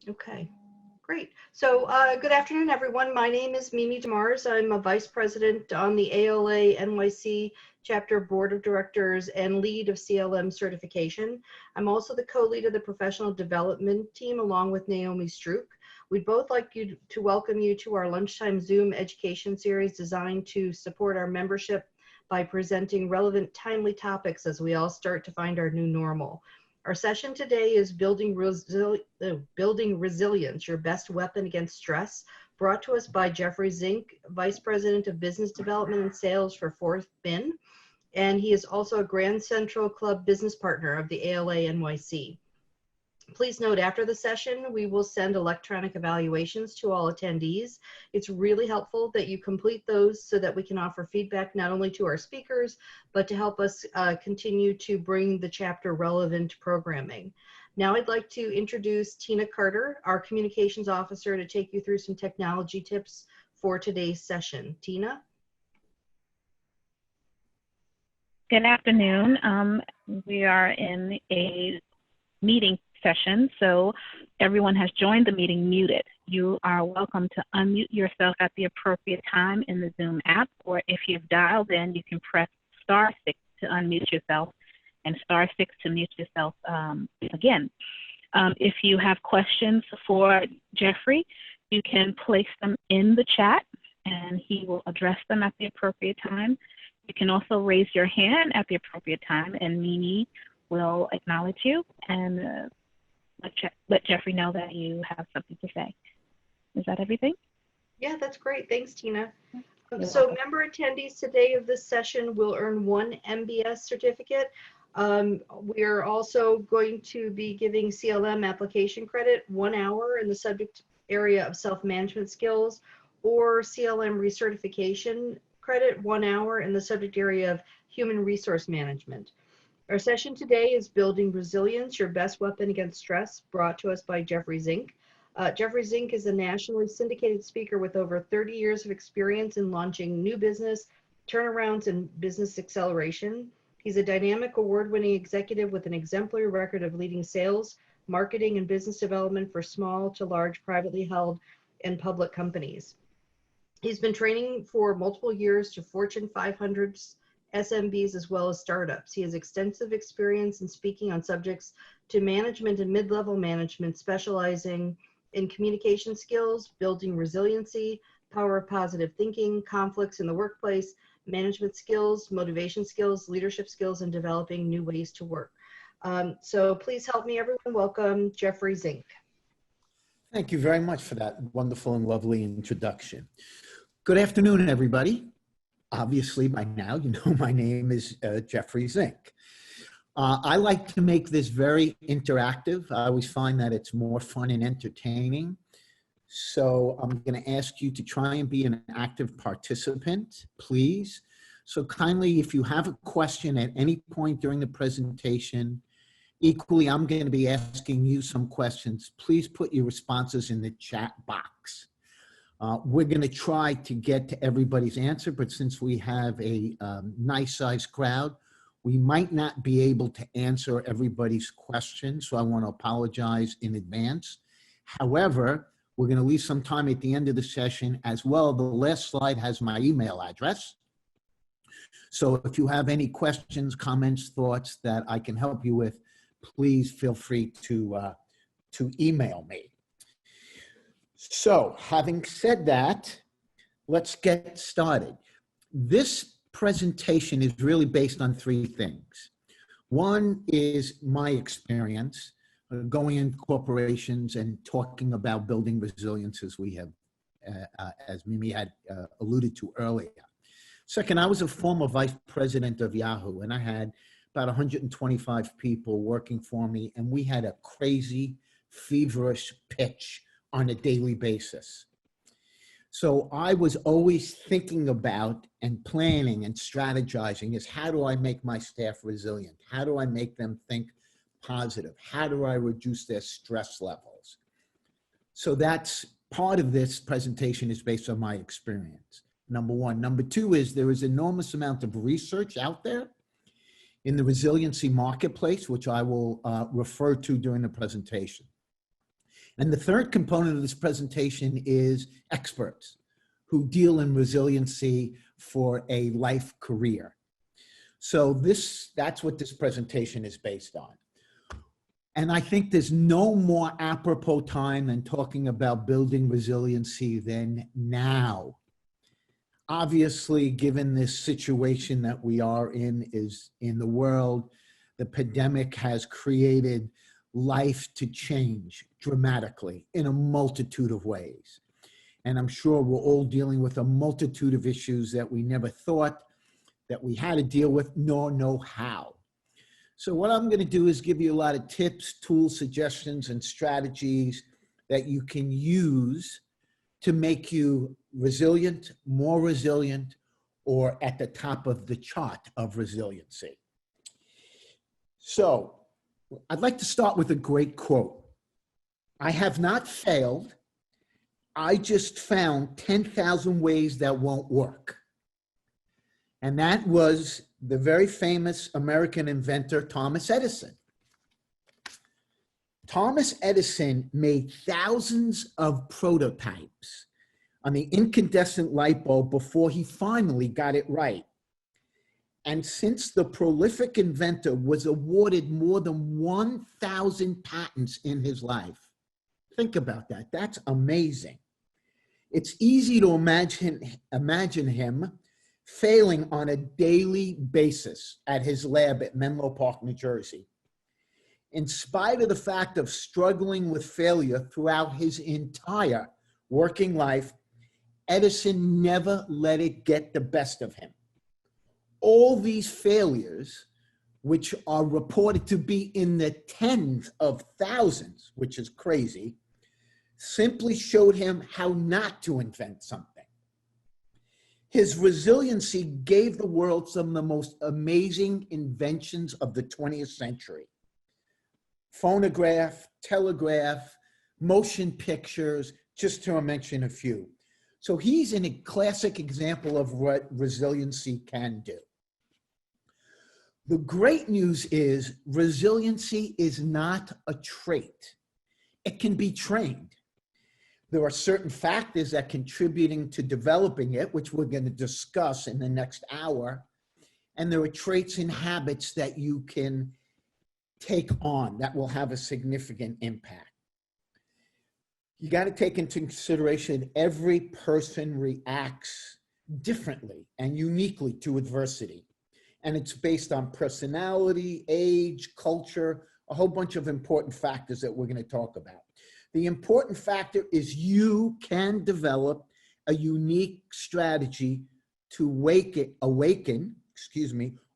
Okay, great. So good afternoon, everyone. My name is Mimi DeMars. I'm a vice president on the ALA NYC chapter board of directors and lead of CLM certification. I'm also the co-lead of the professional development team along with Naomi Stroop. We'd both like to welcome you to our lunchtime Zoom education series designed to support our membership by presenting relevant, timely topics as we all start to find our new normal. Our session today is building resilience, your best weapon against stress, brought to us by Jeffrey Zink, Vice President of Business Development and Sales for 4THBIN, and he is also a Grand Central Club business partner of the ALA NYC. Please note, after the session, we will send electronic evaluations to all attendees. It's really helpful that you complete those so that we can offer feedback not only to our speakers, but to help us continue to bring the chapter relevant programming. Now I'd like to introduce Tina Carter, our communications officer, to take you through some technology tips for today's session. Tina? Good afternoon. We are in a meeting session, so everyone has joined the meeting muted. You are welcome to unmute yourself at the appropriate time in the Zoom app, or if you've dialed in, you can press *6 to unmute yourself and *6 to mute yourself again. If you have questions for Jeffrey, you can place them in the chat and he will address them at the appropriate time. You can also raise your hand at the appropriate time and Mimi will acknowledge you and let Jeffrey know that you have something to say. Is that everything? Yeah, that's great. Thanks, Tina. So member attendees today of this session will earn 1 MBS certificate. We're also going to be giving CLM application credit 1 hour in the subject area of self-management skills, or CLM recertification credit 1 hour in the subject area of human resource management. Our session today is Building Resilience, Your Best Weapon Against Stress, brought to us by Jeffrey Zink. Jeffrey Zink is a nationally syndicated speaker with over 30 years of experience in launching new business, turnarounds, and business acceleration. He's a dynamic, award-winning executive with an exemplary record of leading sales, marketing, and business development for small to large privately held and public companies. He's been training for multiple years to Fortune 500s, SMBs, as well as startups. He has extensive experience in speaking on subjects to management and mid-level management, specializing in communication skills, building resiliency, power of positive thinking, conflicts in the workplace, management skills, motivation skills, leadership skills, and developing new ways to work. So please help me, everyone. Welcome, Jeffrey Zink. Thank you very much for that wonderful and lovely introduction. Good afternoon, everybody. Obviously, by now, you know my name is Jeffrey Zink. I like to make this very interactive. I always find that it's more fun and entertaining. So I'm going to ask you to try and be an active participant, please. So kindly, if you have a question at any point during the presentation, equally, I'm going to be asking you some questions. Please put your responses in the chat box. We're going to try to get to everybody's answer, but since we have a nice sized crowd, we might not be able to answer everybody's questions. So I want to apologize in advance. However, we're going to leave some time at the end of the session as well. The last slide has my email address. So if you have any questions, comments, thoughts that I can help you with, please feel free to email me. So having said that, let's get started. This presentation is really based on 3 things. One is my experience going in corporations and talking about building resilience, as we have, as Mimi had alluded to earlier. Second, I was a former vice president of Yahoo, and I had about 125 people working for me, and we had a crazy, feverish pitch on a daily basis. So I was always thinking about and planning and strategizing is how do I make my staff resilient? How do I make them think positive? How do I reduce their stress levels? So that's part of this presentation is based on my experience, number one. Number two is there is enormous amount of research out there in the resiliency marketplace, which I will refer to during the presentation. And the third component of this presentation is experts who deal in resiliency for a life career. So that's what this presentation is based on. And I think there's no more apropos time than talking about building resiliency than now. Obviously, given this situation that we are in the world, the pandemic has created life to change dramatically in a multitude of ways. And I'm sure we're all dealing with a multitude of issues that we never thought that we had to deal with, nor know how. So what I'm going to do is give you a lot of tips, tools, suggestions, and strategies that you can use to make you resilient, more resilient, or at the top of the chart of resiliency. So I'd like to start with a great quote. I have not failed. I just found 10,000 ways that won't work. And that was the very famous American inventor, Thomas Edison. Thomas Edison made thousands of prototypes on the incandescent light bulb before he finally got it right. And since the prolific inventor was awarded more than 1,000 patents in his life, think about that. That's amazing. It's easy to imagine him failing on a daily basis at his lab at Menlo Park, New Jersey. In spite of the fact of struggling with failure throughout his entire working life, Edison never let it get the best of him. All these failures, which are reported to be in the tens of thousands, which is crazy, simply showed him how not to invent something. His resiliency gave the world some of the most amazing inventions of the 20th century. Phonograph, telegraph, motion pictures, just to mention a few. So he's a classic example of what resiliency can do. The great news is resiliency is not a trait. It can be trained. There are certain factors that contributing to developing it, which we're going to discuss in the next hour. And there are traits and habits that you can take on that will have a significant impact. You got to take into consideration every person reacts differently and uniquely to adversity. And it's based on personality, age, culture, a whole bunch of important factors that we're going to talk about. The important factor is you can develop a unique strategy to awaken,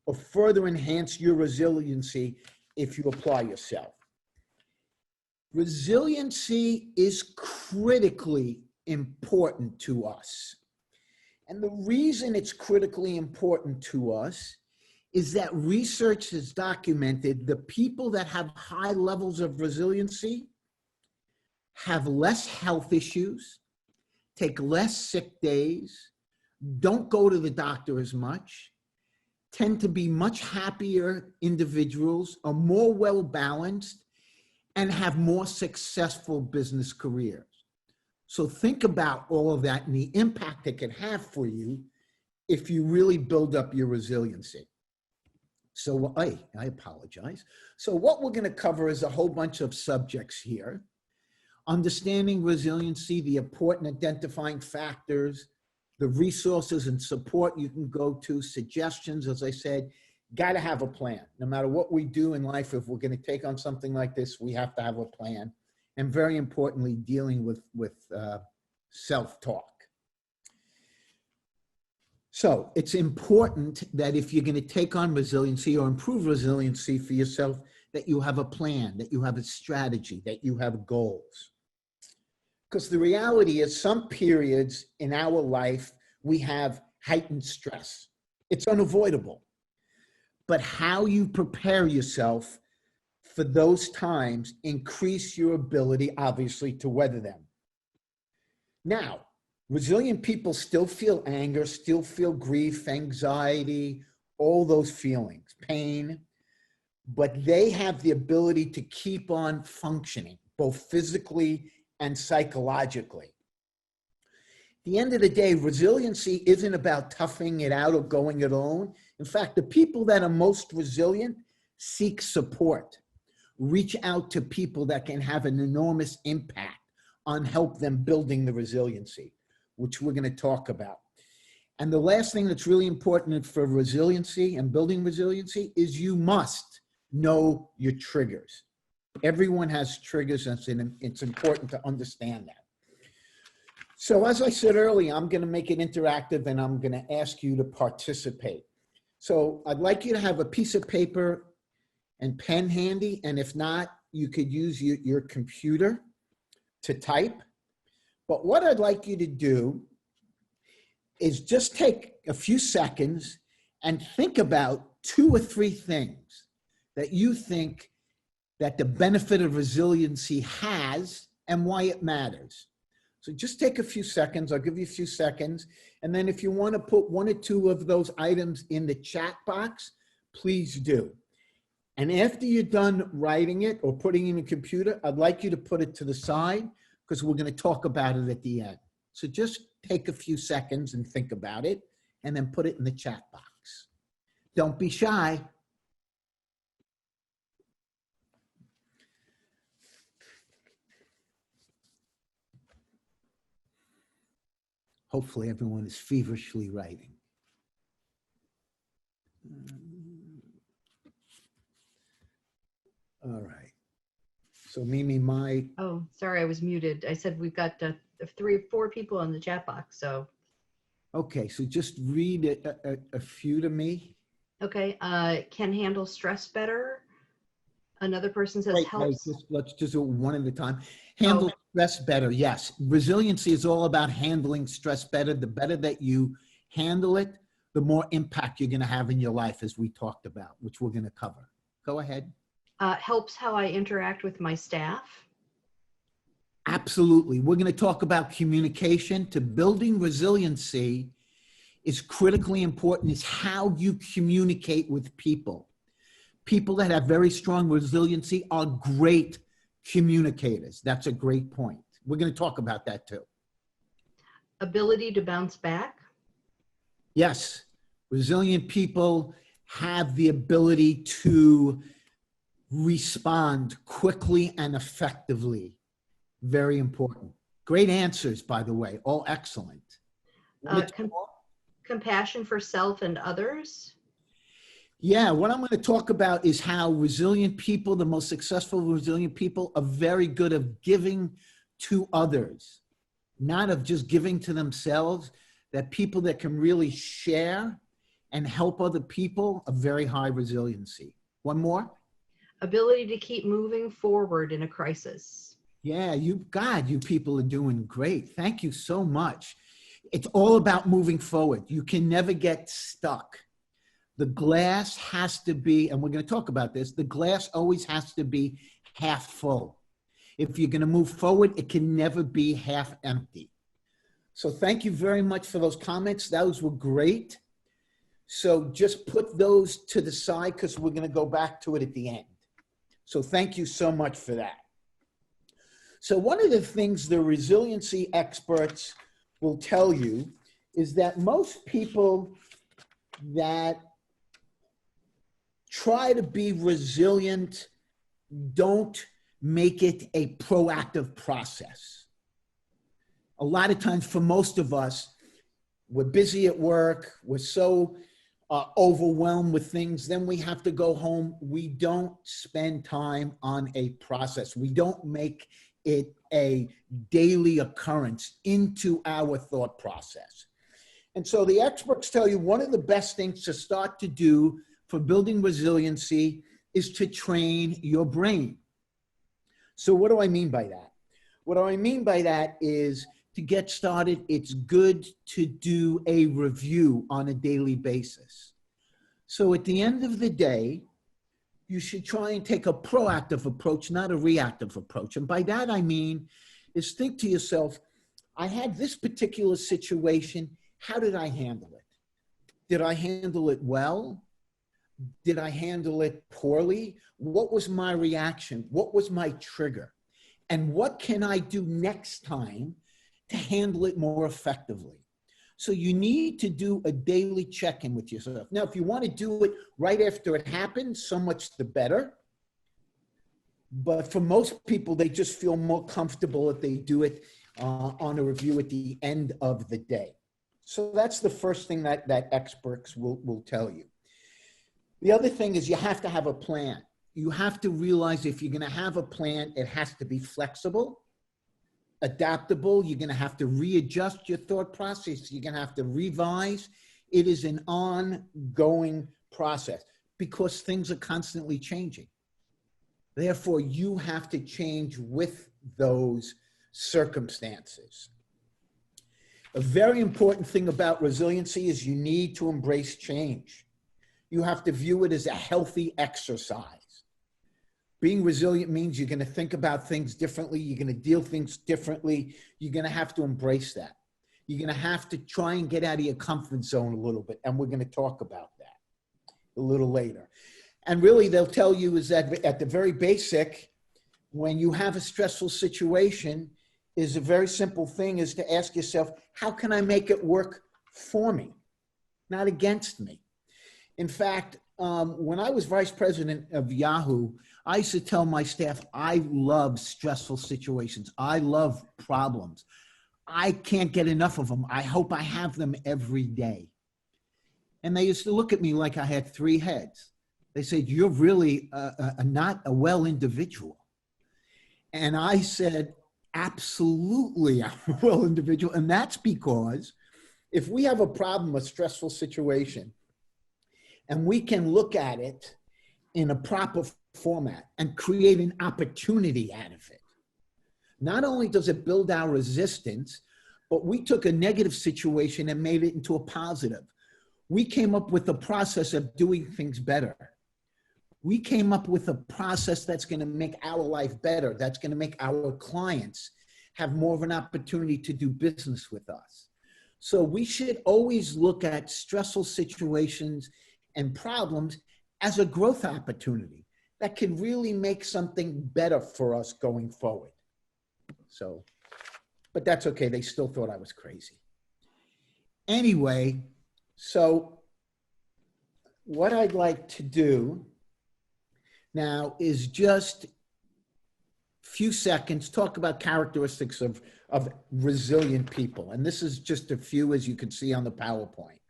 or further enhance your resiliency if you apply yourself. Resiliency is critically important to us. And the reason it's critically important to us is that research has documented the people that have high levels of resiliency have less health issues, take less sick days, don't go to the doctor as much, tend to be much happier individuals, are more well-balanced, and have more successful business careers. So think about all of that and the impact it can have for you if you really build up your resiliency. So I apologize. So what we're going to cover is a whole bunch of subjects here. Understanding resiliency, the important identifying factors, the resources and support you can go to, suggestions, as I said, got to have a plan. No matter what we do in life, if we're going to take on something like this, we have to have a plan. And very importantly, dealing with self-talk. So it's important that if you're going to take on resiliency or improve resiliency for yourself, that you have a plan, that you have a strategy, that you have goals. Because the reality is some periods in our life, we have heightened stress. It's unavoidable. But how you prepare yourself for those times increase your ability, obviously, to weather them. Now, resilient people still feel anger, still feel grief, anxiety, all those feelings, pain, but they have the ability to keep on functioning, both physically and psychologically. At the end of the day, resiliency isn't about toughing it out or going it alone. In fact, the people that are most resilient seek support. Reach out to people that can have an enormous impact on help them building the resiliency, which we're going to talk about. And the last thing that's really important for resiliency and building resiliency is you must know your triggers. Everyone has triggers, and it's important to understand that. So as I said earlier, I'm going to make it interactive and I'm going to ask you to participate. So I'd like you to have a piece of paper and pen handy, and if not, you could use your computer to type. But what I'd like you to do is just take a few seconds and think about 2 or 3 things that you think that the benefit of resiliency has and why it matters. So just take a few seconds. I'll give you a few seconds. And then if you want to put 1 or 2 of those items in the chat box, please do. And after you're done writing it or putting it in the computer, I'd like you to put it to the side because we're going to talk about it at the end. So just take a few seconds and think about it and then put it in the chat box. Don't be shy. Hopefully everyone is feverishly writing. All right. So Mimi, Oh, sorry, I was muted. I said we've got 3 or 4 people in the chat box, so. Okay, so just read a few to me. Okay, can handle stress better. Another person says Wait, helps. let's just do it one at a time. Handle stress better, yes. Resiliency is all about handling stress better. The better that you handle it, the more impact you're going to have in your life, as we talked about, which we're going to cover. Go ahead. Helps how I interact with my staff. Absolutely. We're going to talk about communication. To building resiliency is critically important is how you communicate with people. People that have very strong resiliency are great communicators. That's a great point. We're going to talk about that too. Ability to bounce back. Yes. Resilient people have the ability to respond quickly and effectively. Very important. Great answers, by the way. All excellent. Compassion for self and others. Yeah, what I'm going to talk about is how resilient people, the most successful resilient people, are very good at giving to others, not of just giving to themselves, that people that can really share and help other people are very high resiliency. One more. Ability to keep moving forward in a crisis. Yeah, you people are doing great. Thank you so much. It's all about moving forward. You can never get stuck. The glass has to be, and we're going to talk about this, the glass always has to be half full. If you're going to move forward, it can never be half empty. So thank you very much for those comments. Those were great. So just put those to the side because we're going to go back to it at the end. So thank you so much for that. So one of the things the resiliency experts will tell you is that most people that try to be resilient don't make it a proactive process. A lot of times for most of us, we're busy at work, we're so overwhelmed with things, then we have to go home. We don't spend time on a process. We don't make it a daily occurrence into our thought process. And so the experts tell you one of the best things to start to do for building resiliency is to train your brain. So what do I mean by that? What I mean by that is to get started, it's good to do a review on a daily basis. So at the end of the day, you should try and take a proactive approach, not a reactive approach. And by that I mean is think to yourself, I had this particular situation. How did I handle it? Did I handle it well? Did I handle it poorly? What was my reaction? What was my trigger? And what can I do next time to handle it more effectively? So you need to do a daily check-in with yourself. Now, if you want to do it right after it happens, so much the better. But for most people, they just feel more comfortable if they do it on a review at the end of the day. So that's the first thing that experts will tell you. The other thing is you have to have a plan. You have to realize if you're going to have a plan, it has to be flexible, adaptable. You're going to have to readjust your thought process. You're going to have to revise. It is an ongoing process because things are constantly changing. Therefore, you have to change with those circumstances. A very important thing about resiliency is you need to embrace change. You have to view it as a healthy exercise. Being resilient means you're going to think about things differently. You're going to deal things differently. You're going to have to embrace that. You're going to have to try and get out of your comfort zone a little bit. And we're going to talk about that a little later. And really, they'll tell you is that at the very basic, when you have a stressful situation, is a very simple thing is to ask yourself, how can I make it work for me, not against me? In fact, when I was vice president of Yahoo, I used to tell my staff, I love stressful situations. I love problems. I can't get enough of them. I hope I have them every day. And they used to look at me like I had three heads. They said, you're really not a well individual. And I said, absolutely, I'm a well individual. And that's because if we have a problem, a stressful situation, and we can look at it in a proper format and create an opportunity out of it, not only does it build our resistance, but we took a negative situation and made it into a positive. We came up with a process of doing things better. We came up with a process that's going to make our life better, that's going to make our clients have more of an opportunity to do business with us. So we should always look at stressful situations and problems as a growth opportunity that can really make something better for us going forward. So, but that's okay. They still thought I was crazy. Anyway, so what I'd like to do now is just a few seconds talk about characteristics of resilient people. And this is just a few, as you can see on the PowerPoint.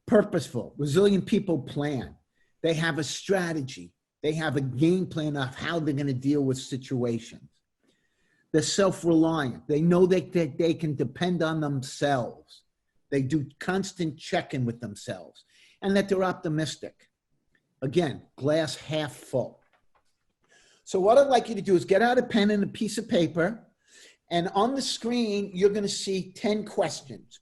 Purposeful, resilient people plan. They have a strategy. They have a game plan of how they're going to deal with situations. They're self-reliant. They know that they can depend on themselves. They do constant check-in with themselves, and that they're optimistic. Again, glass half full. So what I'd like you to do is get out a pen and a piece of paper, and on the screen, you're going to see 10 questions.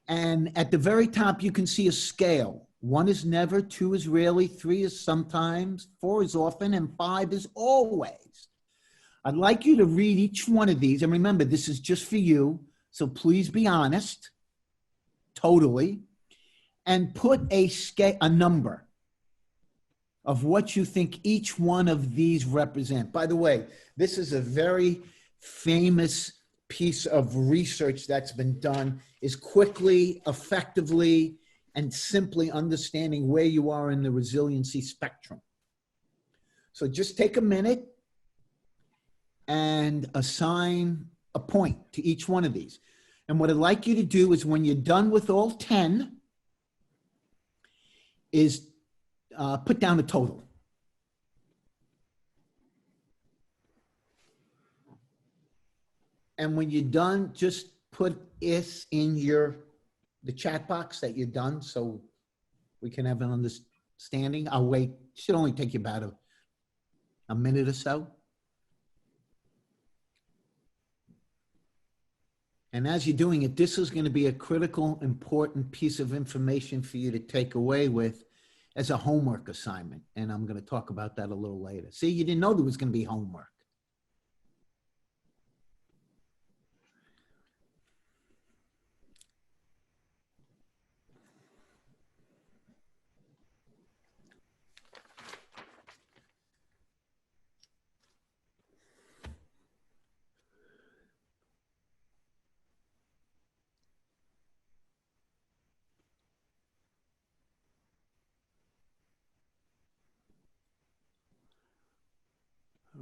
And at the very top, you can see a scale. 1 is never, 2 is rarely, 3 is sometimes, 4 is often, and 5 is always. I'd like you to read each one of these. And remember, this is just for you. So please be honest, totally. And put a number of what you think each one of these represent. By the way, this is a very famous piece of research that's been done, is quickly, effectively, and simply understanding where you are in the resiliency spectrum. So just take a minute and assign a point to each one of these. And what I'd like you to do is when you're done with all 10, is put down a total. And when you're done, just put this in the chat box that you're done so we can have an understanding. I'll wait. It should only take you about a minute or so. And as you're doing it, this is going to be a critical, important piece of information for you to take away with as a homework assignment. And I'm going to talk about that a little later. See, you didn't know there was going to be homework.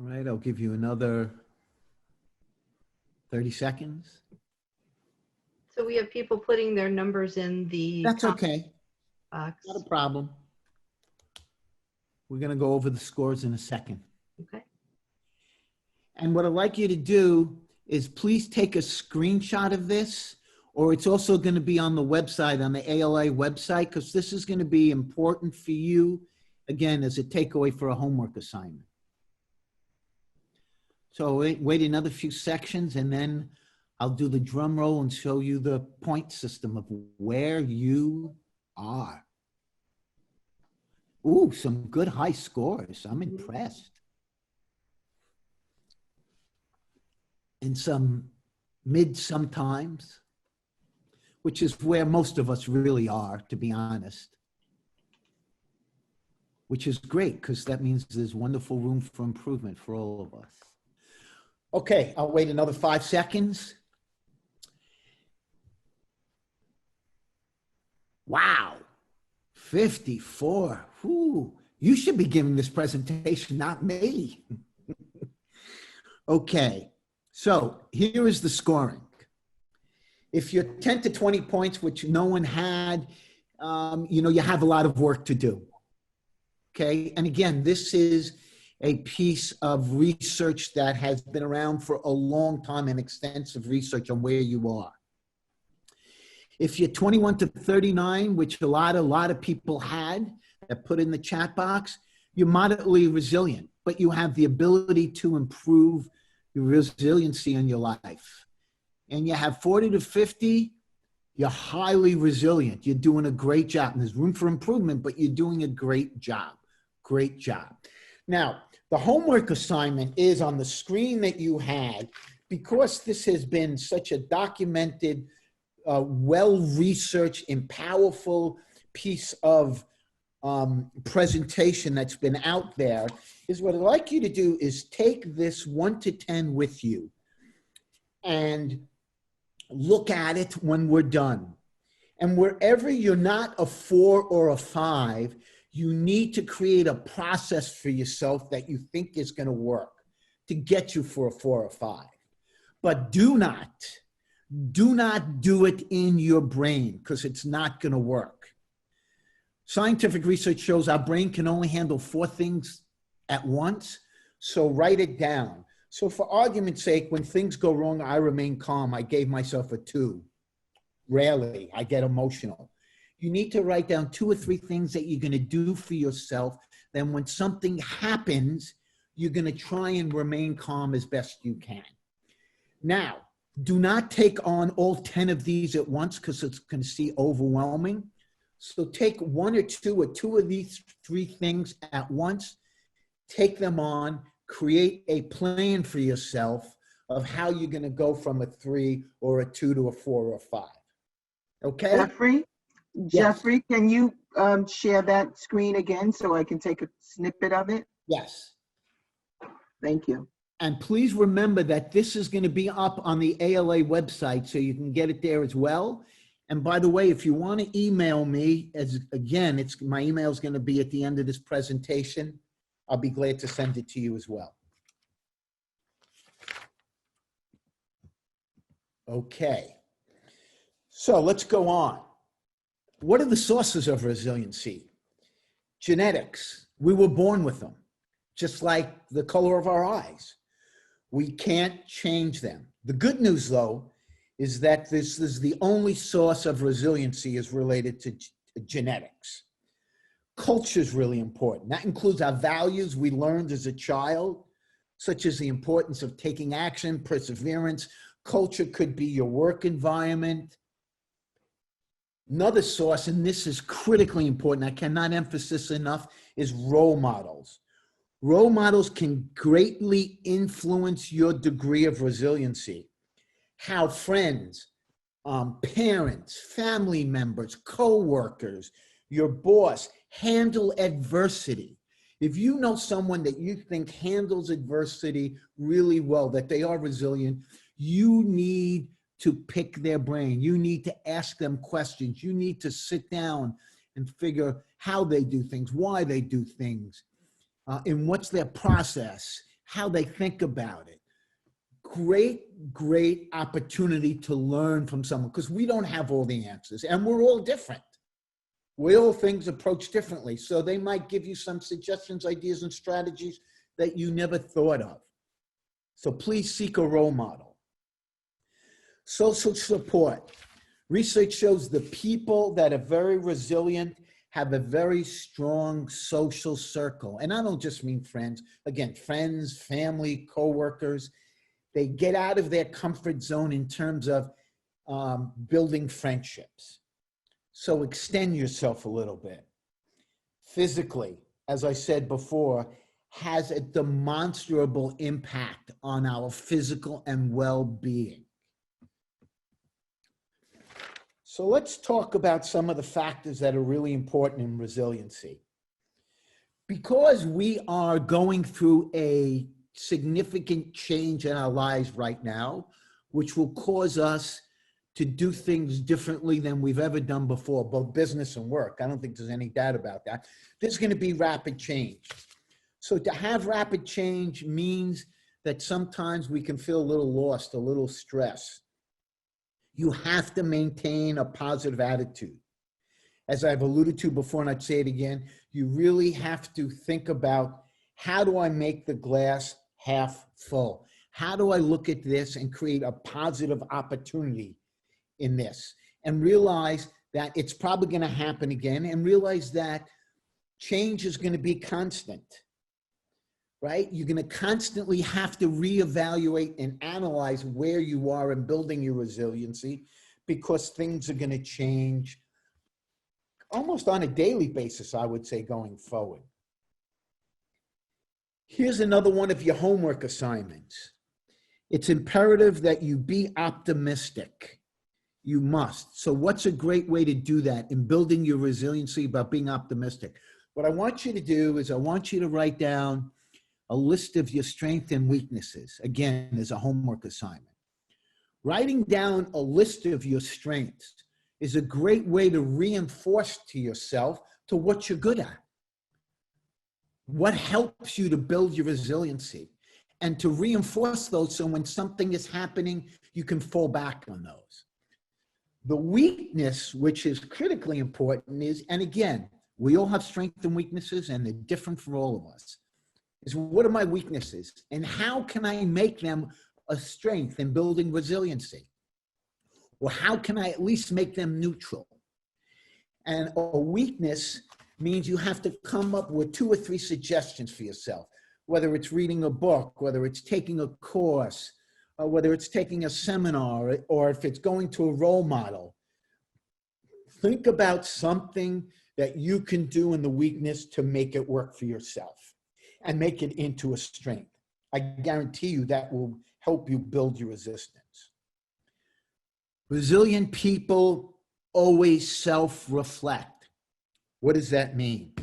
All right, I'll give you another 30 seconds. So we have people putting their numbers in the That's comment okay. box. Not a problem. We're going to go over the scores in a second. Okay. And what I'd like you to do is please take a screenshot of this, or it's also going to be on the website, on the ALA website, because this is going to be important for you, again, as a takeaway for a homework assignment. So wait another few sections, and then I'll do the drum roll and show you the point system of where you are. Ooh, some good high scores. I'm impressed. And some mid sometimes, which is where most of us really are, to be honest. Which is great, because that means there's wonderful room for improvement for all of us. Okay, I'll wait another 5 seconds. Wow, 54. Whew. You should be giving this presentation, not me. Okay, so here is the scoring. If you're 10 to 20 points, which no one had, you have a lot of work to do. Okay, and again, this is a piece of research that has been around for a long time and extensive research on where you are. If you're 21 to 39, which a lot of people had that put in the chat box, you're moderately resilient, but you have the ability to improve your resiliency in your life. And you have 40 to 50, you're highly resilient. You're doing a great job. And there's room for improvement, but you're doing a great job. Great job. Now, the homework assignment is on the screen that you had. Because this has been such a documented, well-researched and powerful piece of presentation that's been out there, is what I'd like you to do is take this 1 to 10 with you and look at it when we're done. And wherever you're not a 4 or a 5, you need to create a process for yourself that you think is going to work to get you for a 4 or 5. But do not do it in your brain, because it's not going to work. Scientific research shows our brain can only handle 4 things at once. So write it down. So for argument's sake, when things go wrong, I remain calm. I gave myself a 2. Rarely, I get emotional. You need to write down 2 or 3 things that you're going to do for yourself. Then when something happens, you're going to try and remain calm as best you can. Now, do not take on all 10 of these at once, because it's going to seem overwhelming. So take 1 or 2 of these 3 things at once. Take them on. Create a plan for yourself of how you're going to go from a 3 or a 2 to a 4 or a 5. Okay? Jeffrey? Yes. Jeffrey, can you share that screen again so I can take a snippet of it? Yes. Thank you. And please remember that this is going to be up on the ALA website, so you can get it there as well. And by the way, if you want to email me, my email is going to be at the end of this presentation. I'll be glad to send it to you as well. Okay. So let's go on. What are the sources of resiliency? Genetics. We were born with them, just like the color of our eyes. We can't change them. The good news, though, is that this is the only source of resiliency is related to genetics. Culture is really important. That includes our values we learned as a child, such as the importance of taking action, perseverance. Culture could be your work environment. Another source, and this is critically important, I cannot emphasize enough, is role models. Role models can greatly influence your degree of resiliency. How friends, parents, family members, co-workers, your boss handle adversity. If you know someone that you think handles adversity really well, that they are resilient, you need to pick their brain. You need to ask them questions. You need to sit down and figure how they do things, why they do things, and what's their process. how they think about it. Great opportunity to learn from someone, because we don't have all the answers and we're all different. We all things approach differently. So they might give you some suggestions, ideas, and strategies that you never thought of. So please seek a role model. Social support. Research shows the people that are very resilient have a very strong social circle. And I don't just mean friends. Again, friends, family, coworkers. They get out of their comfort zone in terms of building friendships. So extend yourself a little bit. Physically, as I said before, has a demonstrable impact on our physical and well-being. So let's talk about some of the factors that are really important in resiliency. Because we are going through a significant change in our lives right now, which will cause us to do things differently than we've ever done before, both business and work. I don't think there's any doubt about that. There's going to be rapid change. So to have rapid change means that sometimes we can feel a little lost, a little stressed. You have to maintain a positive attitude. As I've alluded to before, and I'd say it again, you really have to think about, how do I make the glass half full? How do I look at this and create a positive opportunity in this? And realize that it's probably going to happen again, and realize that change is going to be constant, right? You're going to constantly have to reevaluate and analyze where you are in building your resiliency, because things are going to change almost on a daily basis, I would say, going forward. Here's another one of your homework assignments. It's imperative that you be optimistic. You must. So what's a great way to do that in building your resiliency about being optimistic? What I want you to do is I want you to write down a list of your strengths and weaknesses, again, as a homework assignment. Writing down a list of your strengths is a great way to reinforce to yourself to what you're good at. What helps you to build your resiliency, and to reinforce those so when something is happening, you can fall back on those. The weakness, which is critically important, is, and again, we all have strengths and weaknesses and they're different for all of us, is what are my weaknesses and how can I make them a strength in building resiliency? Or how can I at least make them neutral? And a weakness means you have to come up with 2 or 3 suggestions for yourself, whether it's reading a book, whether it's taking a course, whether it's taking a seminar, or if it's going to a role model. Think about something that you can do in the weakness to make it work for yourself and make it into a strength. I guarantee you that will help you build your resistance. Resilient people always self-reflect. What does that mean?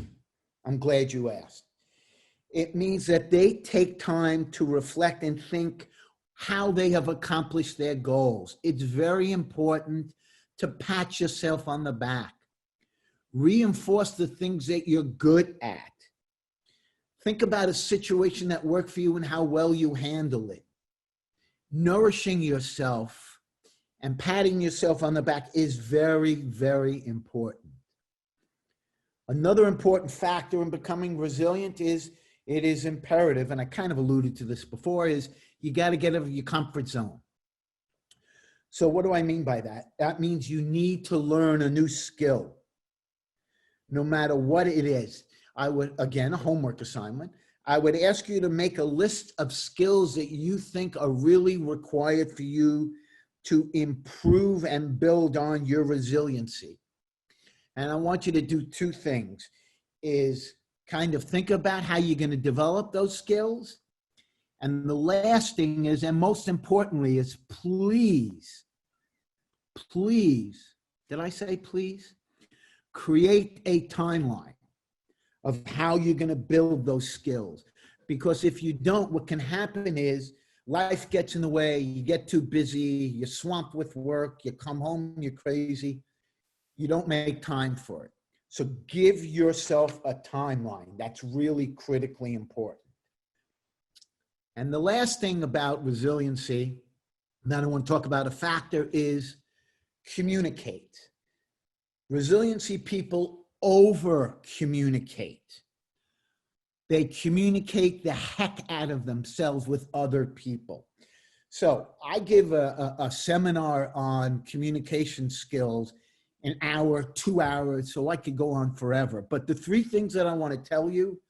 I'm glad you asked. It means that they take time to reflect and think how they have accomplished their goals. It's very important to pat yourself on the back. Reinforce the things that you're good at. Think about a situation that worked for you and how well you handle it. Nourishing yourself and patting yourself on the back is very, very important. Another important factor in becoming resilient is, it is imperative, and I kind of alluded to this before, is you got to get out of your comfort zone. So what do I mean by that? That means you need to learn a new skill, no matter what it is. I would, again, a homework assignment, I would ask you to make a list of skills that you think are really required for you to improve and build on your resiliency. And I want you to do 2 things, is kind of think about how you're going to develop those skills. And the last thing is, and most importantly, is please, did I say please? Create a timeline of how you're going to build those skills. Because if you don't, what can happen is life gets in the way, you get too busy, you're swamped with work, you come home, you're crazy, you don't make time for it. So give yourself a timeline. That's really critically important. And the last thing about resiliency that I want to talk about, a factor, is communicate. Resiliency people over communicate. They communicate the heck out of themselves with other people. So I give a seminar on communication skills, an hour, 2 hours, so I could go on forever. But the 3 things that I want to tell you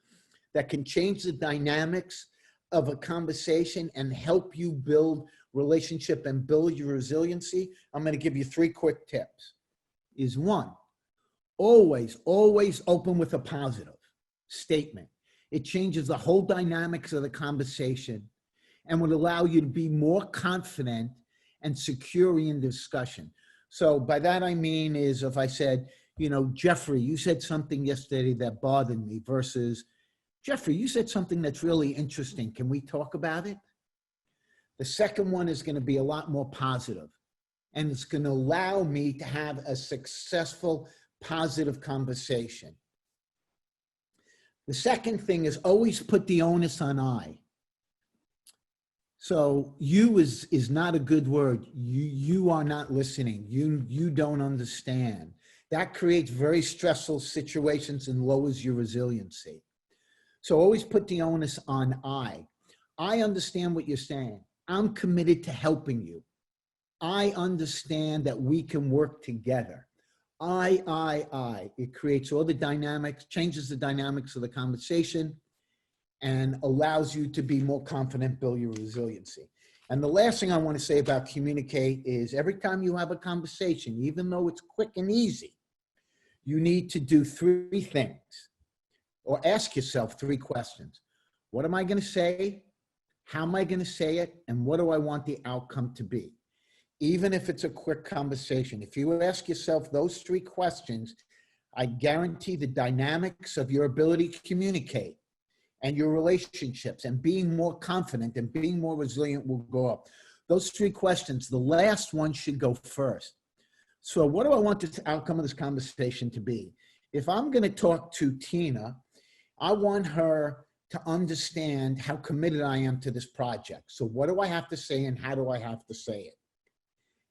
that can change the dynamics of a conversation and help you build relationship and build your resiliency, I'm going to give you 3 quick tips. Is 1, always open with a positive statement. It changes the whole dynamics of the conversation and would allow you to be more confident and secure in discussion. So by that I mean is if I said, you know, Jeffrey, you said something yesterday that bothered me, versus, Jeffrey, you said something that's really interesting. Can we talk about it? The second one is going to be a lot more positive, and it's going to allow me to have a successful, positive conversation. The second thing is always put the onus on I. So you is not a good word. You are not listening. You don't understand. That creates very stressful situations and lowers your resiliency. So always put the onus on I. I understand what you're saying. I'm committed to helping you. I understand that we can work together. I. It creates all the dynamics, changes the dynamics of the conversation, and allows you to be more confident, build your resiliency. And the last thing I want to say about communicate is every time you have a conversation, even though it's quick and easy, you need to do 3 things, or ask yourself 3 questions. What am I going to say? How am I going to say it? And what do I want the outcome to be? Even if it's a quick conversation, if you ask yourself those 3 questions, I guarantee the dynamics of your ability to communicate and your relationships and being more confident and being more resilient will go up. Those 3 questions, the last one should go first. So what do I want the outcome of this conversation to be? If I'm going to talk to Tina, I want her to understand how committed I am to this project. So what do I have to say and how do I have to say it?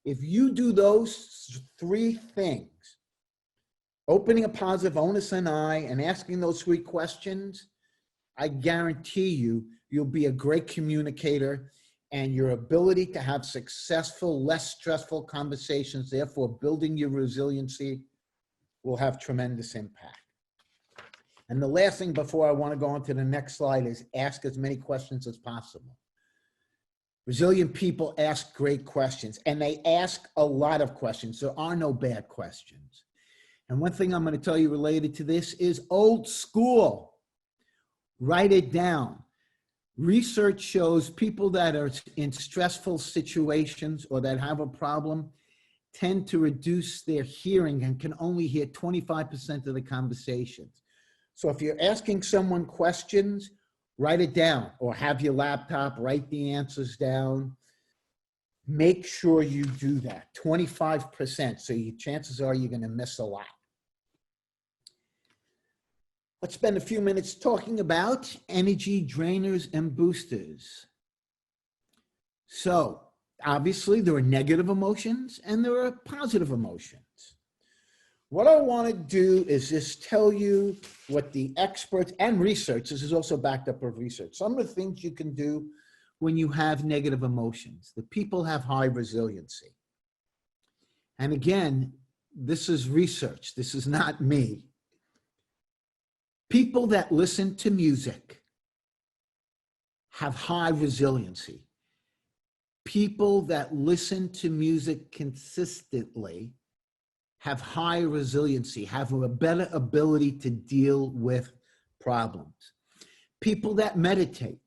If you do those 3 things, opening a positive onus and I, and asking those 3 questions, I guarantee you'll be a great communicator, and your ability to have successful, less stressful conversations, therefore building your resiliency, will have tremendous impact. And the last thing before I want to go on to the next slide is ask as many questions as possible. Resilient people ask great questions, and they ask a lot of questions. There are no bad questions. And one thing I'm going to tell you related to this is old school. Write it down. Research shows people that are in stressful situations or that have a problem tend to reduce their hearing and can only hear 25% of the conversations. So if you're asking someone questions, write it down, or have your laptop, write the answers down. Make sure you do that, 25%. So your chances are you're going to miss a lot. Let's spend a few minutes talking about energy drainers and boosters. So obviously there are negative emotions and there are positive emotions. What I want to do is just tell you what the experts and research, this is also backed up with research, some of the things you can do when you have negative emotions. The people have high resiliency. And again, this is research. This is not me. People that listen to music have high resiliency. People that listen to music consistently have high resiliency, have a better ability to deal with problems. People that meditate,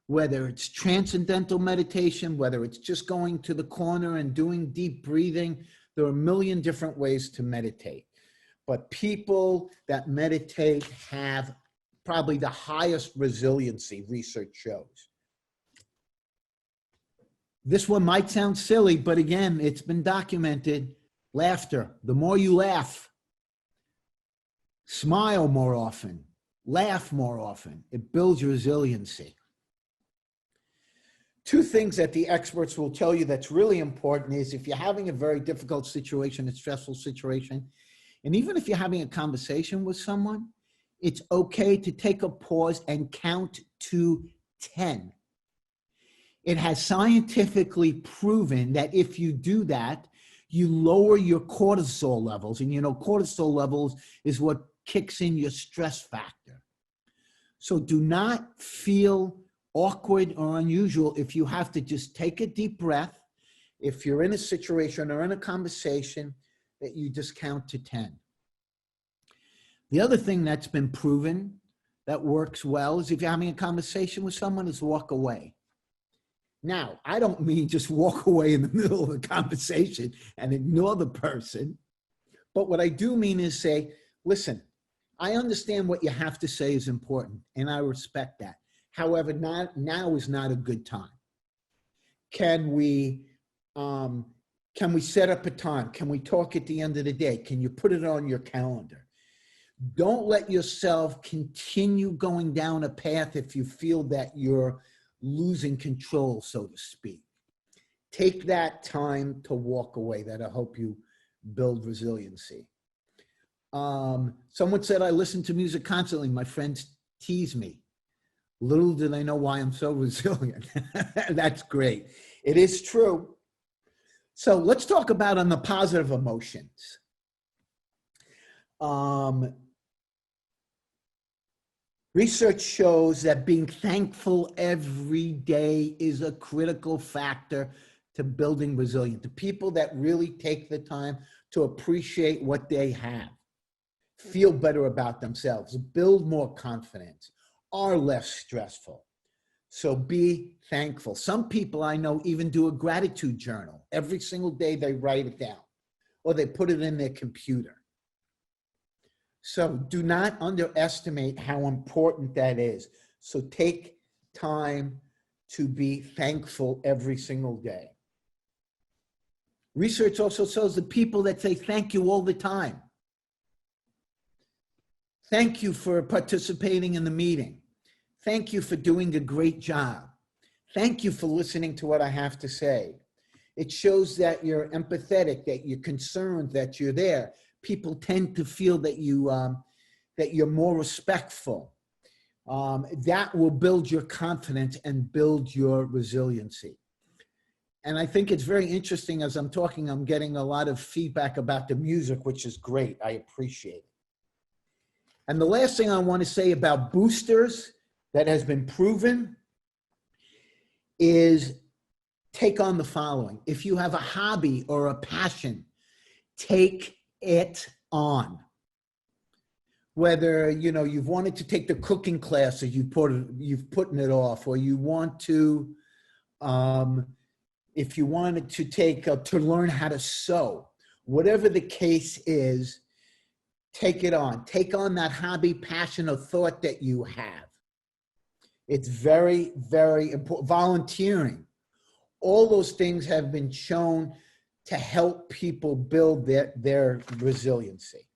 whether it's transcendental meditation, whether it's just going to the corner and doing deep breathing, there are a million different ways to meditate. But people that meditate have probably the highest resiliency, research shows. This one might sound silly, but again, it's been documented. Laughter. The more you laugh, smile more often, laugh more often, it builds your resiliency. Two things that the experts will tell you that's really important is if you're having a very difficult situation, a stressful situation, and even if you're having a conversation with someone, it's okay to take a pause and count to 10. It has scientifically proven that if you do that, you lower your cortisol levels. And you know, cortisol levels is what kicks in your stress factor. So do not feel awkward or unusual if you have to just take a deep breath. If you're in a situation or in a conversation, that you just count to 10. The other thing that's been proven that works well is if you're having a conversation with someone is walk away. Now, I don't mean just walk away in the middle of a conversation and ignore the person. But what I do mean is say, listen, I understand what you have to say is important, and I respect that. However, now is not a good time. Can we set up a time? Can we talk at the end of the day? Can you put it on your calendar? Don't let yourself continue going down a path if you feel that you're losing control, so to speak. Take that time to walk away. That'll help you build resiliency. Someone said, I listen to music constantly. My friends tease me. Little do they know why I'm so resilient. That's great. It is true. So let's talk about on the positive emotions. Research shows that being thankful every day is a critical factor to building resilience. The people that really take the time to appreciate what they have, feel better about themselves, build more confidence, are less stressful. So be thankful. Some people I know even do a gratitude journal. Every single day they write it down or they put it in their computer. So do not underestimate how important that is. So take time to be thankful every single day. Research also shows the people that say thank you all the time. Thank you for participating in the meeting. Thank you for doing a great job. Thank you for listening to what I have to say. It shows that you're empathetic, that you're concerned, that you're there. People tend to feel that you're more respectful. That will build your confidence and build your resiliency. And I think it's very interesting as I'm talking, I'm getting a lot of feedback about the music, which is great. I appreciate it. And the last thing I want to say about boosters that has been proven is take on the following. If you have a hobby or a passion, take it on. Whether you've wanted to take the cooking class or you've putting it off, or you want to, if you wanted to take to learn how to sew, whatever the case is, take it on. Take on that hobby, passion, or thought that you have. It's very, very important. Volunteering, all those things have been shown to help people build their resiliency.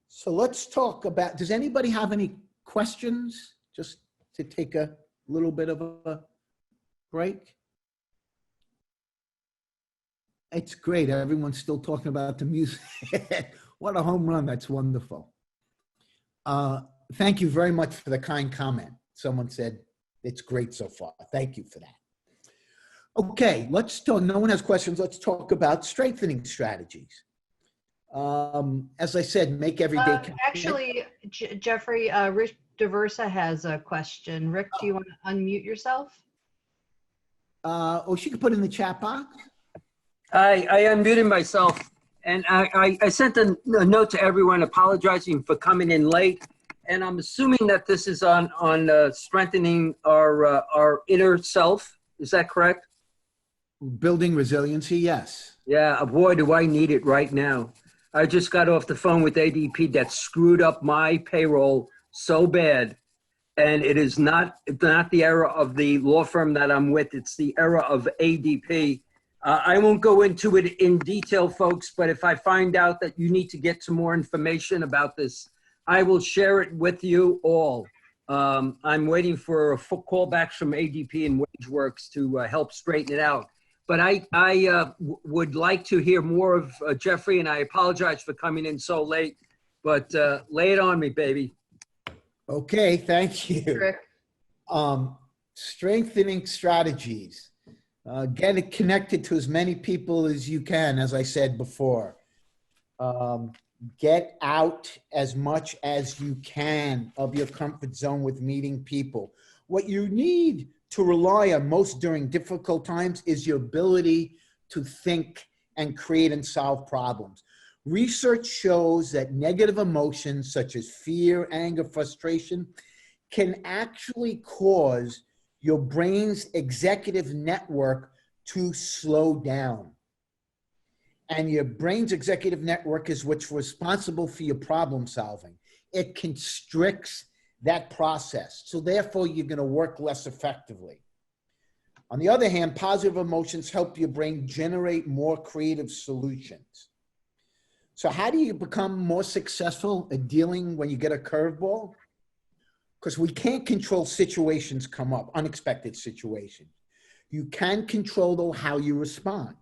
So let's talk about, does anybody have any questions? Just to take a little bit of a break. It's great. Everyone's still talking about the music. What a home run. That's wonderful. Thank you very much for the kind comment. Someone said, it's great so far. Thank you for that. Okay, let's talk. No one has questions. Let's talk about strengthening strategies. As I said, make every day. Actually, Jeffrey, Rick Diversa has a question. Rick, do you want to unmute yourself? She could put in the chat box. I unmuted myself, and I sent a note to everyone apologizing for coming in late. And I'm assuming that this is on strengthening our inner self. Is that correct? Building resiliency, yes. Yeah, boy, do I need it right now. I just got off the phone with ADP that screwed up my payroll so bad. And it is not the error of the law firm that I'm with. It's the error of ADP. I won't go into it in detail, folks, but if I find out that you need to get some more information about this, I will share it with you all. I'm waiting for a full callbacks from ADP and WageWorks to help straighten it out. But I would like to hear more of Jeffrey, and I apologize for coming in so late, but lay it on me, baby. Okay, thank you. Rick. Strengthening strategies. Get it connected to as many people as you can, as I said before. Get out as much as you can of your comfort zone with meeting people. What you need to rely on most during difficult times is your ability to think and create and solve problems. Research shows that negative emotions such as fear, anger, frustration can actually cause your brain's executive network to slow down. And your brain's executive network is what's responsible for your problem solving. It constricts that process. So therefore, you're going to work less effectively. On the other hand, positive emotions help your brain generate more creative solutions. So how do you become more successful at dealing when you get a curveball? Because we can't control situations come up, unexpected situations. You can control, though, how you respond.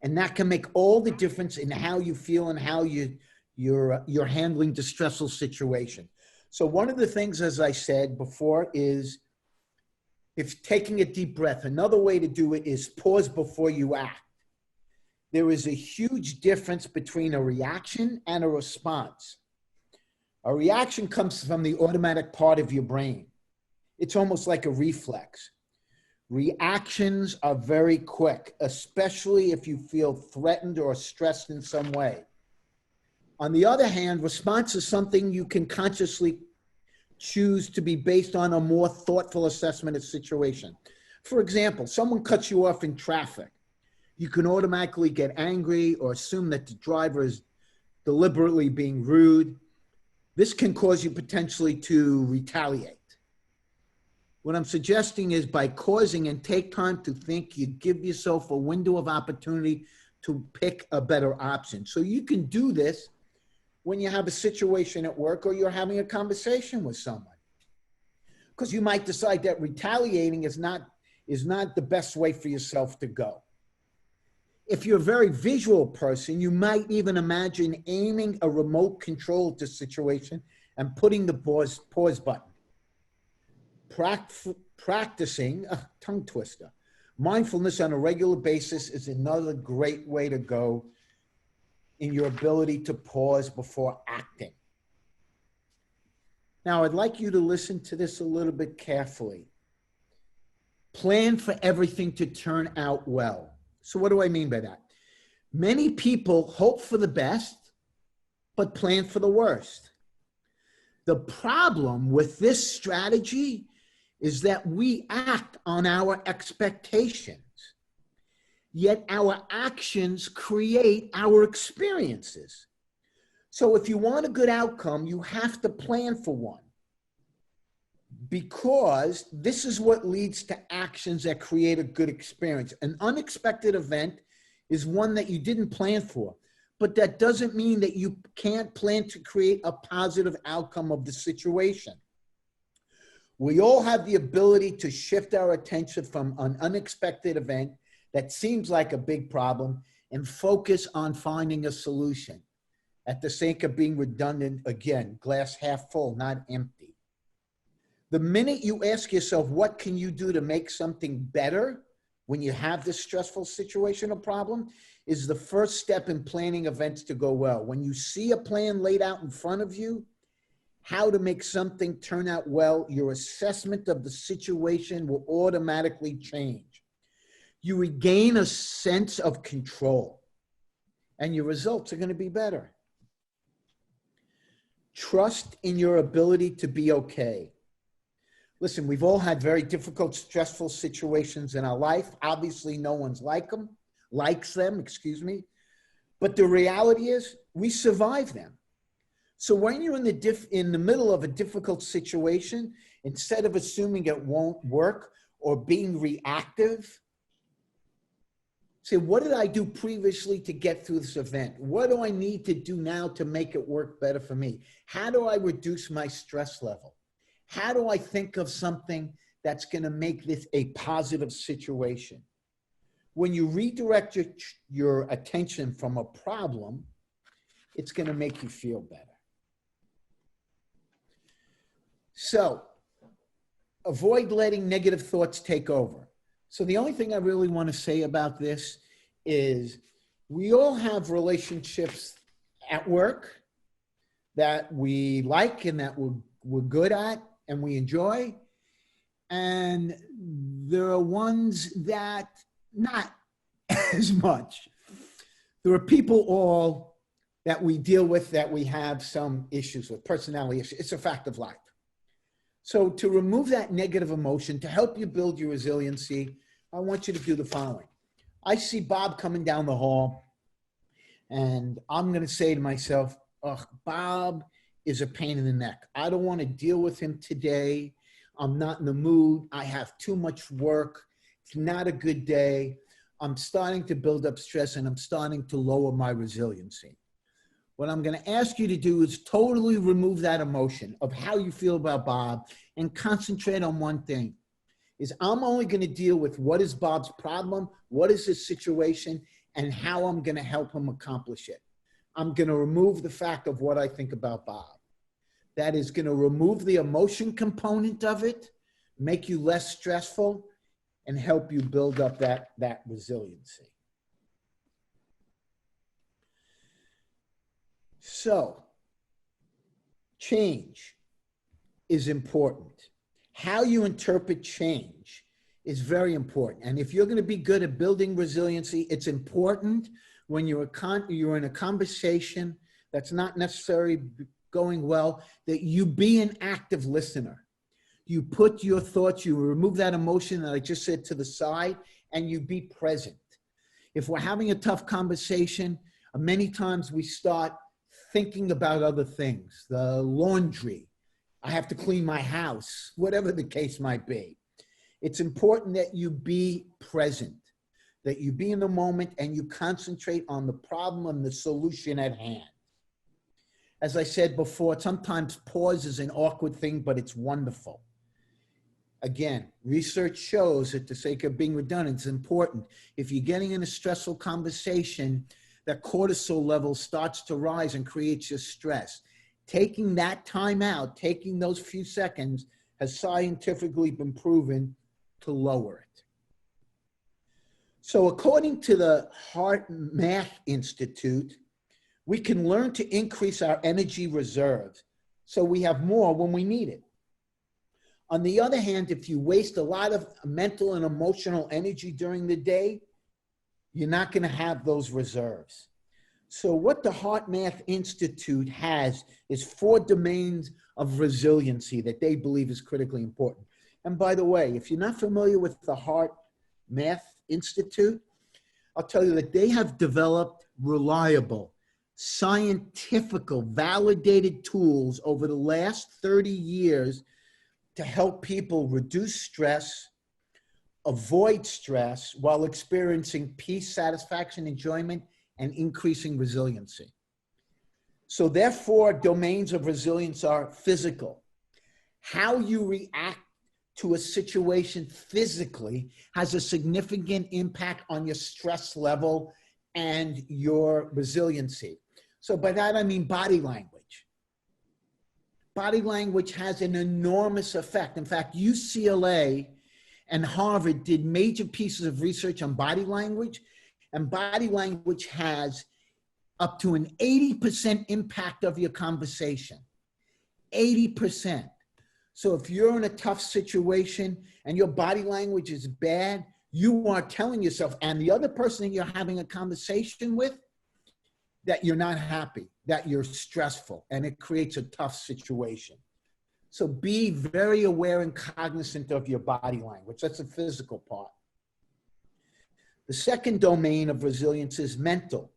And that can make all the difference in how you feel and how you're handling the stressful situation. So one of the things, as I said before, is if taking a deep breath. Another way to do it is pause before you act. There is a huge difference between a reaction and a response. A reaction comes from the automatic part of your brain. It's almost like a reflex. Reactions are very quick, especially if you feel threatened or stressed in some way. On the other hand, response is something you can consciously choose to be based on a more thoughtful assessment of situation. For example, someone cuts you off in traffic. You can automatically get angry or assume that the driver is deliberately being rude. This can cause you potentially to retaliate. What I'm suggesting is by pausing and take time to think, you give yourself a window of opportunity to pick a better option. So you can do this when you have a situation at work or you're having a conversation with someone. Because you might decide that retaliating is not the best way for yourself to go. If you're a very visual person, you might even imagine aiming a remote control at the situation and putting the pause button. Practicing, tongue twister, mindfulness on a regular basis is another great way to go in your ability to pause before acting. Now, I'd like you to listen to this a little bit carefully. Plan for everything to turn out well. So what do I mean by that? Many people hope for the best, but plan for the worst. The problem with this strategy is that we act on our expectations, yet our actions create our experiences. So if you want a good outcome, you have to plan for one, because this is what leads to actions that create a good experience. An unexpected event is one that you didn't plan for, but that doesn't mean that you can't plan to create a positive outcome of the situation. We all have the ability to shift our attention from an unexpected event that seems like a big problem and focus on finding a solution. At the sake of being redundant, again, glass half full, not empty. The minute you ask yourself, what can you do to make something better when you have this stressful situation or problem, is the first step in planning events to go well. When you see a plan laid out in front of you, how to make something turn out well, your assessment of the situation will automatically change. You regain a sense of control, and your results are going to be better. Trust in your ability to be okay. Listen, we've all had very difficult, stressful situations in our life. Obviously, no one's likes them. But the reality is, we survive them. So when you're in the middle of a difficult situation, instead of assuming it won't work or being reactive, say, what did I do previously to get through this event? What do I need to do now to make it work better for me? How do I reduce my stress level? How do I think of something that's going to make this a positive situation? When you redirect your attention from a problem, it's going to make you feel better. So avoid letting negative thoughts take over. So the only thing I really want to say about this is we all have relationships at work that we like and that we're good at and we enjoy. And there are ones that not as much. There are people all that we deal with that we have some issues with, personality issues. It's a fact of life. So to remove that negative emotion, to help you build your resiliency, I want you to do the following. I see Bob coming down the hall, and I'm going to say to myself, oh, Bob is a pain in the neck. I don't want to deal with him today. I'm not in the mood. I have too much work. It's not a good day. I'm starting to build up stress, and I'm starting to lower my resiliency. What I'm going to ask you to do is totally remove that emotion of how you feel about Bob and concentrate on one thing. Is I'm only going to deal with what is Bob's problem, what is his situation, and how I'm going to help him accomplish it. I'm going to remove the fact of what I think about Bob. That is going to remove the emotion component of it, make you less stressful, and help you build up that resiliency. So, change is important. How you interpret change is very important. And if you're going to be good at building resiliency, it's important when you're in a conversation that's not necessarily going well, that you be an active listener. You put your thoughts, you remove that emotion that I just said to the side, and you be present. If we're having a tough conversation, many times we start thinking about other things, the laundry, I have to clean my house, whatever the case might be. It's important that you be present, that you be in the moment and you concentrate on the problem and the solution at hand. As I said before, sometimes pause is an awkward thing, but it's wonderful. Again, research shows, at the sake of being redundant, it's important. If you're getting in a stressful conversation, that cortisol level starts to rise and creates your stress. Taking that time out, taking those few seconds, has scientifically been proven to lower it. So according to the HeartMath Institute, we can learn to increase our energy reserves so we have more when we need it. On the other hand, if you waste a lot of mental and emotional energy during the day, you're not going to have those reserves. So what the HeartMath Institute has is 4 domains of resiliency that they believe is critically important. And by the way, if you're not familiar with the HeartMath Institute, I'll tell you that they have developed reliable, scientific, validated tools over the last 30 years to help people reduce stress, avoid stress while experiencing peace, satisfaction, enjoyment, and increasing resiliency. So their 4 domains of resilience are physical. How you react to a situation physically has a significant impact on your stress level and your resiliency. So by that, I mean body language. Body language has an enormous effect. In fact, UCLA and Harvard did major pieces of research on body language, and body language has up to an 80% impact of your conversation. 80%. So if you're in a tough situation and your body language is bad, you are telling yourself and the other person that you're having a conversation with that you're not happy, that you're stressful, and it creates a tough situation. So be very aware and cognizant of your body language. That's the physical part. The second domain of resilience is mental.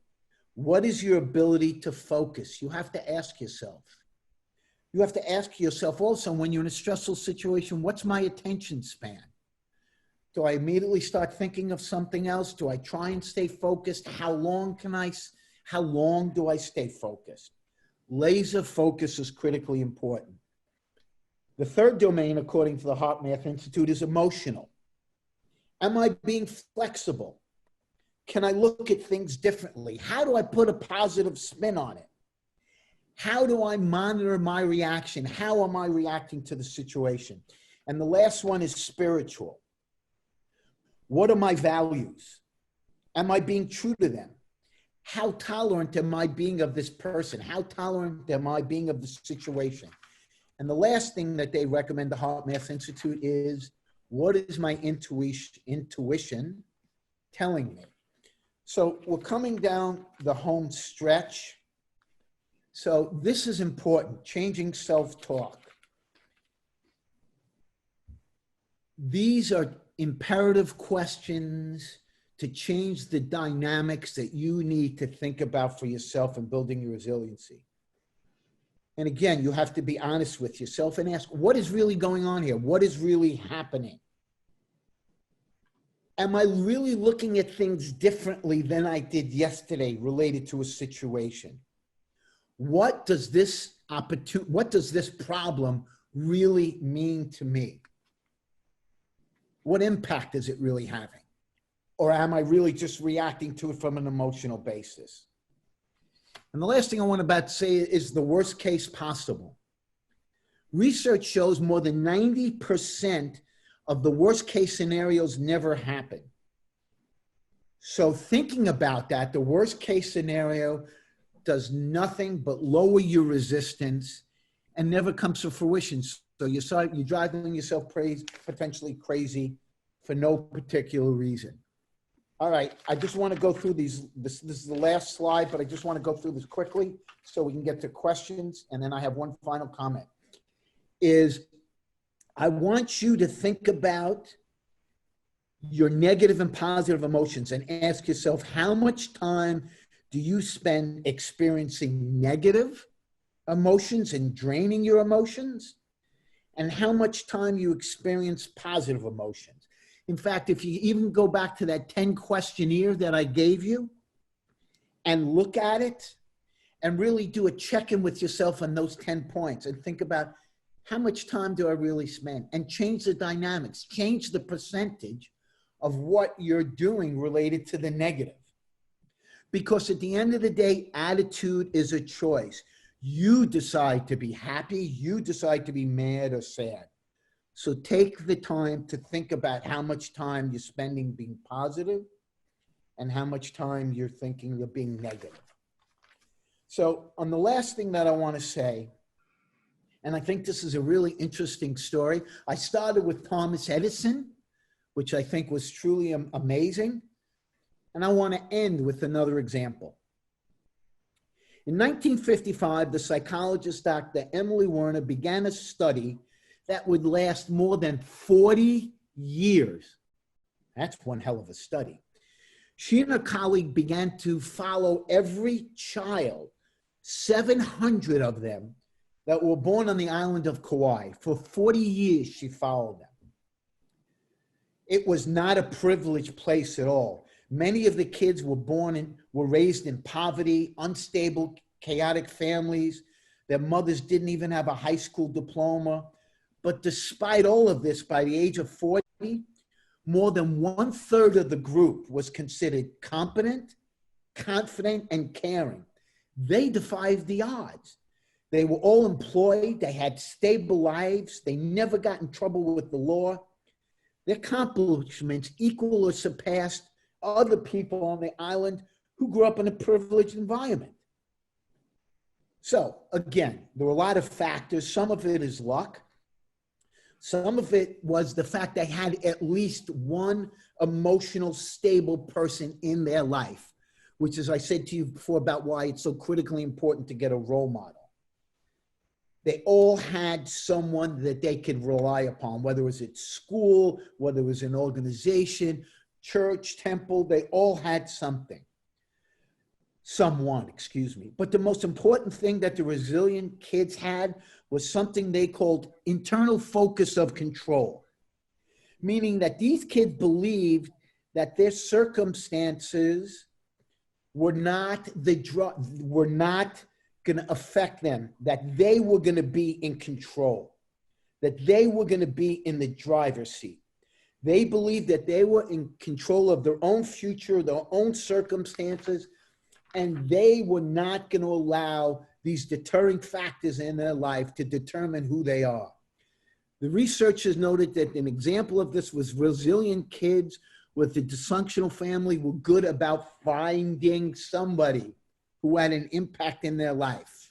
What is your ability to focus? You have to ask yourself. You have to ask yourself also, when you're in a stressful situation, what's my attention span? Do I immediately start thinking of something else? Do I try and stay focused? How long do I stay focused? Laser focus is critically important. The third domain, according to the Heart Math Institute, is emotional. Am I being flexible? Can I look at things differently? How do I put a positive spin on it? How do I monitor my reaction? How am I reacting to the situation? And the last one is spiritual. What are my values? Am I being true to them? How tolerant am I being of this person? How tolerant am I being of the situation? And the last thing that they recommend the Heart Math Institute is, what is my intuition telling me? So we're coming down the home stretch. So this is important, changing self-talk. These are imperative questions to change the dynamics that you need to think about for yourself and building your resiliency. And again, you have to be honest with yourself and ask, what is really going on here? What is really happening? Am I really looking at things differently than I did yesterday related to a situation? What does this problem really mean to me? What impact is it really having? Or am I really just reacting to it from an emotional basis? And the last thing I want to say is the worst case possible. Research shows more than 90% of the worst case scenarios never happen. So thinking about that, the worst case scenario does nothing but lower your resistance and never comes to fruition. So you're driving yourself potentially crazy for no particular reason. All right, I just want to go through these. This is the last slide, but I just want to go through this quickly so we can get to questions. And then I have one final comment. I want you to think about your negative and positive emotions and ask yourself, how much time do you spend experiencing negative emotions and draining your emotions? And how much time you experience positive emotions? In fact, if you even go back to that 10 questionnaire that I gave you and look at it and really do a check-in with yourself on those 10 points and think about, how much time do I really spend? And change the dynamics, change the percentage of what you're doing related to the negative. Because at the end of the day, attitude is a choice. You decide to be happy, you decide to be mad or sad. So take the time to think about how much time you're spending being positive and how much time you're thinking of being negative. So on the last thing that I want to say, and I think this is a really interesting story. I started with Thomas Edison, which I think was truly amazing. And I want to end with another example. In 1955, the psychologist Dr. Emily Werner began a study that would last more than 40 years. That's one hell of a study. She and her colleague began to follow every child, 700 of them, that were born on the island of Kauai. For 40 years, she followed them. It was not a privileged place at all. Many of the kids were raised in poverty, unstable, chaotic families. Their mothers didn't even have a high school diploma. But despite all of this, by the age of 40, more than 1/3 of the group was considered competent, confident, and caring. They defied the odds. They were all employed. They had stable lives. They never got in trouble with the law. Their accomplishments equal or surpassed other people on the island who grew up in a privileged environment. So again, there were a lot of factors. Some of it is luck. Some of it was the fact they had at least one emotional, stable person in their life, which is, I said to you before about why it's so critically important to get a role model. They all had someone that they could rely upon, whether it was at school, whether it was an organization, church, temple, they all had something. Someone, excuse me. But the most important thing that the resilient kids had was something they called internal focus of control, meaning that these kids believed that their circumstances were not going to affect them, that they were going to be in control. that they were going to be in the driver's seat. They believed that they were in control of their own future, their own circumstances, and they were not going to allow these deterring factors in their life to determine who they are. The researchers noted that an example of this was resilient kids with a dysfunctional family were good about finding somebody who had an impact in their life.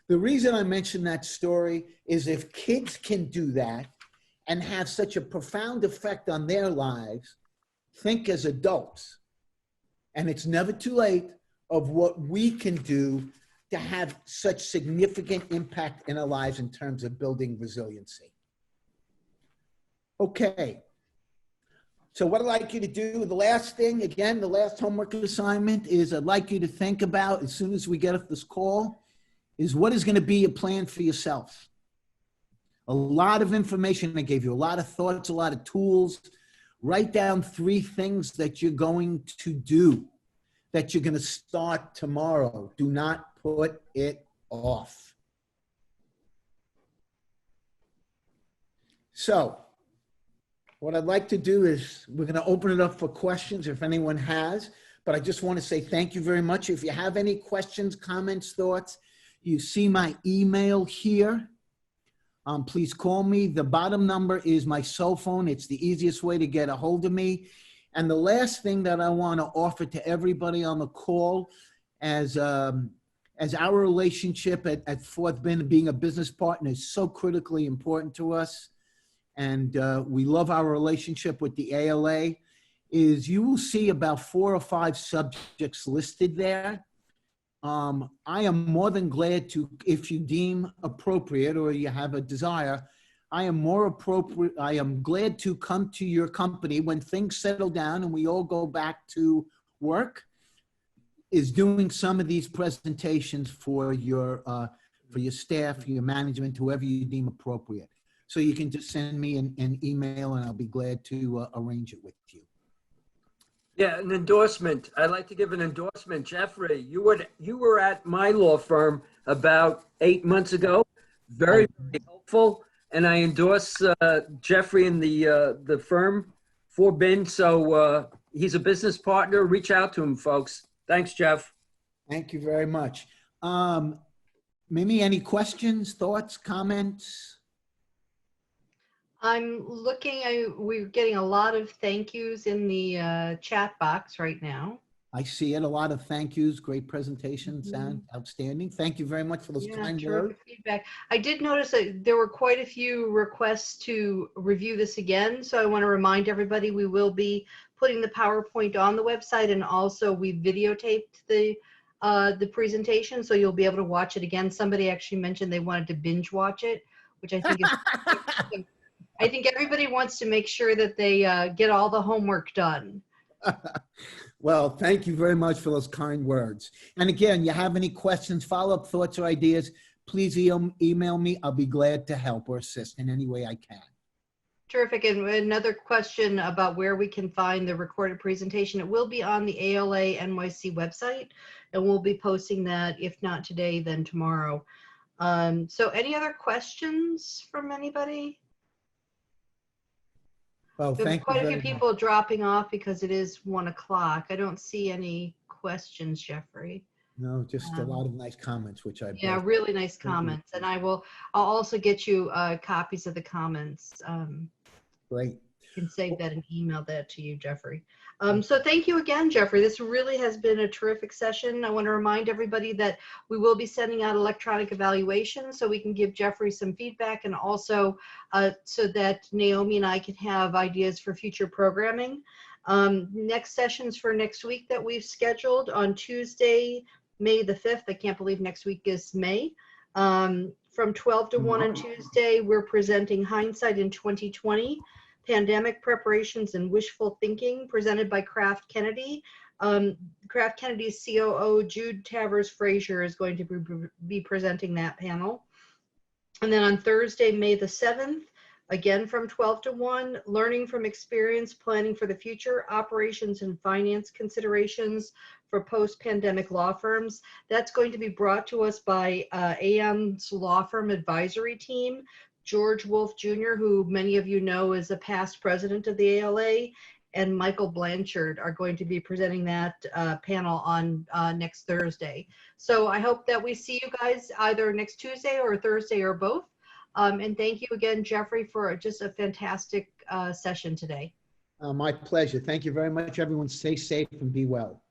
The reason I mention that story is if kids can do that and have such a profound effect on their lives, think as adults. And it's never too late of what we can do to have such significant impact in our lives in terms of building resiliency. Okay. So what I'd like you to do, the last thing, again, the last homework assignment is I'd like you to think about as soon as we get off this call is what is going to be your plan for yourself. A lot of information I gave you, a lot of thoughts, a lot of tools. Write down 3 things that you're going to do, that you're going to start tomorrow. Do not put it off. So what I'd like to do is we're going to open it up for questions if anyone has, but I just want to say thank you very much. If you have any questions, comments, thoughts, you see my email here. Please call me. The bottom number is my cell phone. It's the easiest way to get a hold of me. And the last thing that I want to offer to everybody on the call as our relationship at 4THBIN, being a business partner, is so critically important to us. And we love our relationship with the ALA, is you will see about 4 or 5 subjects listed there. I am more than glad to, if you deem appropriate or you have a desire, I am glad to come to your company when things settle down and we all go back to work, is doing some of these presentations for your staff, your management, whoever you deem appropriate. So you can just send me an email and I'll be glad to arrange it with you. Yeah, an endorsement. I'd like to give an endorsement. Jeffrey, you were at my law firm about 8 months ago. Very, very helpful. And I endorse Jeffrey and the firm 4THBIN. So he's a business partner. Reach out to him, folks. Thanks, Jeff. Thank you very much. Mimi, any questions, thoughts, comments? I'm looking, we're getting a lot of thank yous in the chat box right now. I see it. A lot of thank yous. Great presentation. Sound outstanding. Thank you very much for those kind words. Feedback. I did notice that there were quite a few requests to review this again. So I want to remind everybody we will be putting the PowerPoint on the website, and also we videotaped the presentation, so you'll be able to watch it again. Somebody actually mentioned they wanted to binge watch it, which I think is I think everybody wants to make sure that they get all the homework done. Well, thank you very much for those kind words. And again, you have any questions, follow-up thoughts or ideas, please email me. I'll be glad to help or assist in any way I can. Terrific. And another question about where we can find the recorded presentation. It will be on the ALANYC website, and we'll be posting that, if not today, then tomorrow. So any other questions from anybody? Well, There's thank quite you a few very people dropping off because it is 1 o'clock. I don't see any questions, Jeffrey. No, just a lot of nice comments, which I yeah, really nice comments. And I'll also get you copies of the comments. Great. Can save that and email that to you, Jeffrey. So thank you again, Jeffrey. This really has been a terrific session. I want to remind everybody that we will be sending out electronic evaluations so we can give Jeffrey some feedback, and also so that Naomi and I can have ideas for future programming. Next sessions for next week that we've scheduled on Tuesday, May the 5th. I can't believe next week is May. From 12 to 1 on Tuesday, we're presenting Hindsight in 2020. Pandemic Preparations and Wishful Thinking, presented by Kraft Kennedy. Kraft Kennedy's COO, Jude Tavers Frazier, is going to be presenting that panel. And then on Thursday, May the 7th, again from 12 to 1, Learning from Experience, Planning for the Future, Operations and Finance Considerations for Post-Pandemic Law Firms. That's going to be brought to us by Aon's Law Firm Advisory Team. George Wolf Jr., who many of you know is a past president of the ALA, and Michael Blanchard are going to be presenting that panel on next Thursday. So I hope that we see you guys either next Tuesday or Thursday or both. And thank you again, Jeffrey, for just a fantastic session today. My pleasure. Thank you very much, everyone. Stay safe and be well.